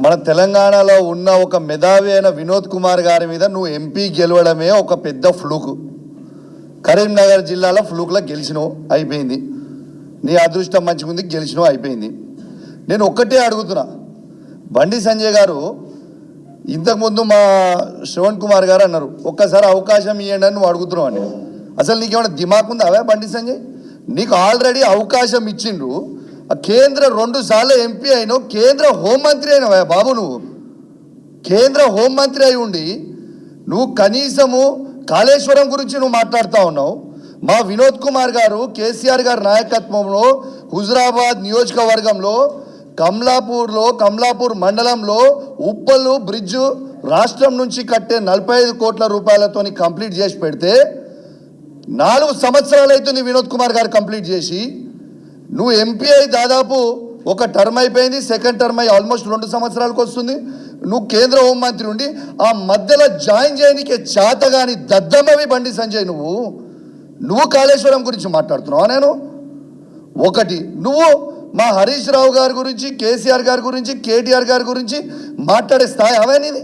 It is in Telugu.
మన తెలంగాణలో ఉన్న ఒక మేధావి అయిన వినోద్ కుమార్ గారి మీద నువ్వు ఎంపీ గెలవడమే ఒక పెద్ద ఫ్లూకు. కరీంనగర్ జిల్లాలో ఫ్లూక్లో గెలిచినావు, అయిపోయింది. నీ అదృష్టం మంచిగుంది, గెలిచినావు, అయిపోయింది. నేను ఒక్కటే అడుగుతున్నా, బండి సంజయ్ గారు ఇంతకుముందు మా శ్రవణ్ కుమార్ గారు అన్నారు ఒక్కసారి అవకాశం ఇవ్వండి అని నువ్వు అడుగుతున్నావు అని. అసలు నీకేమైనా దిమాగ్ ఉందా అవే బండి సంజయ్? నీకు ఆల్రెడీ అవకాశం ఇచ్చిండ్రు, కేంద్ర 2 సార్లు ఎంపీ అయినావు, కేంద్ర హోంమంత్రి అయినావా బాబు. నువ్వు కేంద్ర హోంమంత్రి అయి ఉండి నువ్వు కనీసము కాళేశ్వరం గురించి నువ్వు మాట్లాడుతూ ఉన్నావు. మా వినోద్ కుమార్ గారు కేసీఆర్ గారి నాయకత్వంలో హుజురాబాద్ నియోజకవర్గంలో కమలాపూర్ మండలంలో ఉప్పల్లు బ్రిడ్జు రాష్ట్రం నుంచి కట్టే 45 కోట్ల రూపాయలతో కంప్లీట్ చేసి పెడితే 4 సంవత్సరాలు అవుతుంది వినోద్ కుమార్ గారు కంప్లీట్ చేసి. నువ్వు ఎంపీ అయి దాదాపు ఒక టర్మ్ అయిపోయింది, సెకండ్ టర్మ్ అయి ఆల్మోస్ట్ 2 సంవత్సరాలకు వస్తుంది. నువ్వు కేంద్ర హోంమంత్రి ఉండి ఆ మధ్యలో జాయిన్ చేయడానికి చేతగాని దద్దమ్మవి బండి సంజయ్. నువ్వు కాళేశ్వరం గురించి మాట్లాడుతున్నావా? నేను ఒకటి, నువ్వు మా హరీష్ రావు గారి గురించి, కేసీఆర్ గారి గురించి, కేటీఆర్ గారి గురించి మాట్లాడే స్థాయి అవే నీది.